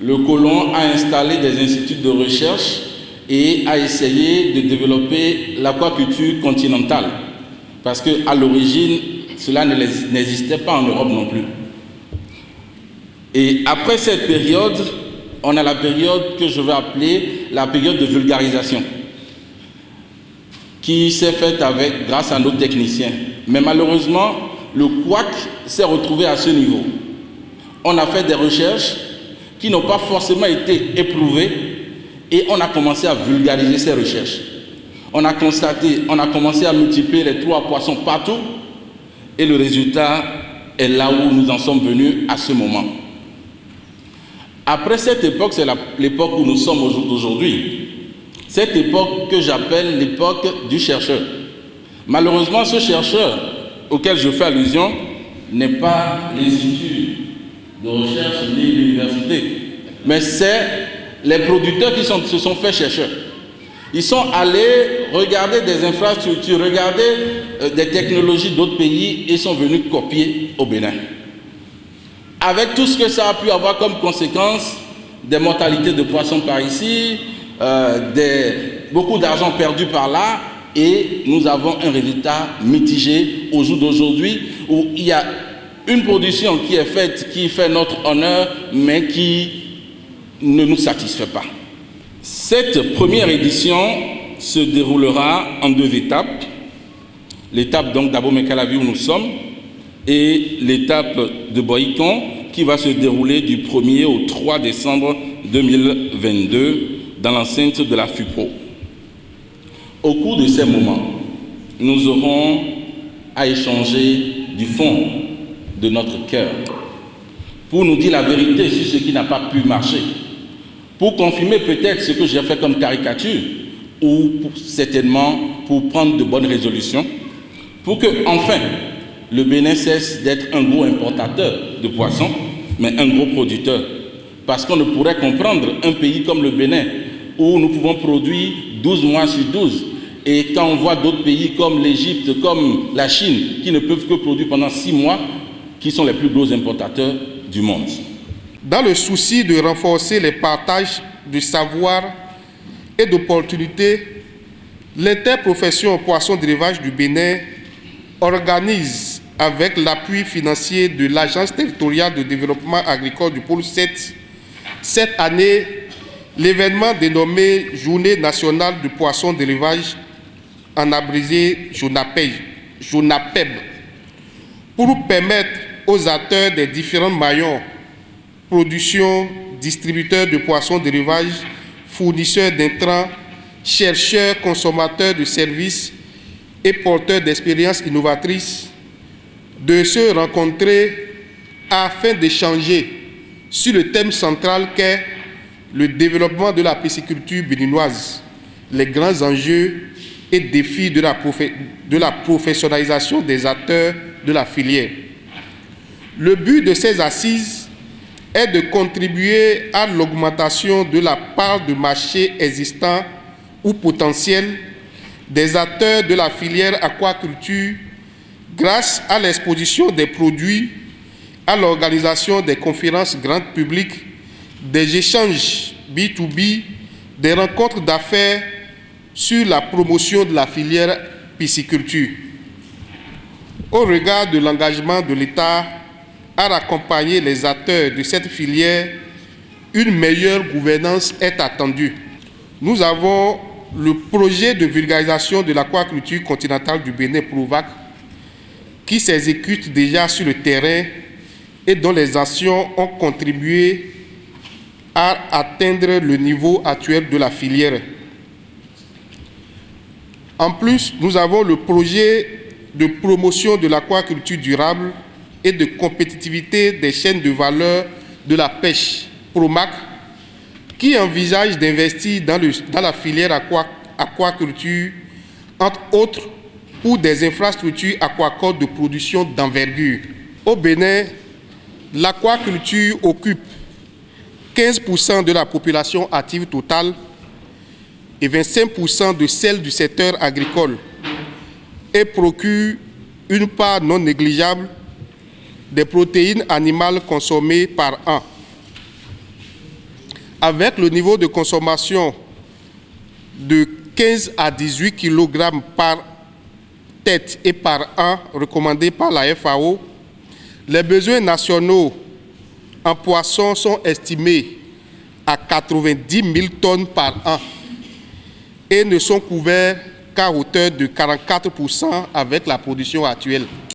le colon a installé des instituts de recherche et a essayé de développer l'aquaculture continentale. Parce qu'à l'origine, cela n'existait pas en Europe non plus. Et après cette période, on a la période que je vais appeler la période de vulgarisation, qui s'est faite grâce à nos techniciens. Mais malheureusement, le couac s'est retrouvé à ce niveau. On a fait des recherches qui n'ont pas forcément été éprouvées et on a commencé à vulgariser ces recherches. On a commencé à multiplier les 3 poissons partout et le résultat est là où nous en sommes venus à ce moment. Après cette époque, c'est l'époque où nous sommes aujourd'hui. Cette époque que j'appelle l'époque du chercheur. Malheureusement, ce chercheur auquel je fais allusion n'est pas l'institut de recherche ni l'université, mais c'est les producteurs qui se sont fait chercheurs. Ils sont allés regarder des infrastructures, regarder des technologies d'autres pays et sont venus copier au Bénin. Avec tout ce que ça a pu avoir comme conséquence, des mortalités de poissons par ici, beaucoup d'argent perdu par là, et nous avons un résultat mitigé au jour d'aujourd'hui où il y a une production qui est faite, qui fait notre honneur, mais qui ne nous satisfait pas. Cette première édition se déroulera en 2 étapes. L'étape donc d'Abomey-Calavi où nous sommes et l'étape de Boycon qui va se dérouler du 1er au 3 décembre 2022 dans l'enceinte de la FUPRO. Au cours de ces moments, nous aurons à échanger du fond de notre cœur pour nous dire la vérité sur ce qui n'a pas pu marcher, pour confirmer peut-être ce que j'ai fait comme caricature ou certainement pour prendre de bonnes résolutions, pour que enfin le Bénin cesse d'être un gros importateur de poissons, mais un gros producteur. Parce qu'on ne pourrait comprendre un pays comme le Bénin, où nous pouvons produire 12 mois sur 12, et quand on voit d'autres pays comme l'Égypte, comme la Chine, qui ne peuvent que produire pendant 6 mois, qui sont les plus gros importateurs du monde. Dans le souci de renforcer les partages de savoir et d'opportunités, l'interprofession poisson d'élevage du Bénin organise, avec l'appui financier de l'Agence territoriale de développement agricole du Pôle 7, cette année, l'événement dénommé Journée nationale du poisson d'élevage, en abrégé JONAPEB, pour permettre aux acteurs des différents maillons, production, distributeurs de poissons d'élevage, fournisseurs d'intrants, chercheurs, consommateurs de services et porteurs d'expériences innovatrices, de se rencontrer afin d'échanger sur le thème central qu'est le développement de la pisciculture béninoise, les grands enjeux et défis de la professionnalisation des acteurs de la filière. Le but de ces assises est de contribuer à l'augmentation de la part de marché existant ou potentiel des acteurs de la filière aquaculture grâce à l'exposition des produits, à l'organisation des conférences grand public, des échanges B2B, des rencontres d'affaires sur la promotion de la filière pisciculture. Au regard de l'engagement de l'État à accompagner les acteurs de cette filière, une meilleure gouvernance est attendue. Nous avons le projet de vulgarisation de l'aquaculture continentale du Bénin, PROVAC, qui s'exécute déjà sur le terrain et dont les actions ont contribué à atteindre le niveau actuel de la filière. En plus, nous avons le projet de promotion de l'aquaculture durable et de compétitivité des chaînes de valeur de la pêche, PROMAC, qui envisage d'investir dans la filière aquaculture, entre autres pour des infrastructures aquacoles de production d'envergure. Au Bénin, l'aquaculture occupe 15% de la population active totale et 25% de celle du secteur agricole et procure une part non négligeable des protéines animales consommées par an. avec le niveau de consommation de 15 à 18 kg par tête et par an recommandé par la FAO, les besoins nationaux en poissons sont estimés à 90 000 tonnes par an et ne sont couverts qu'à hauteur de 44% avec la production actuelle.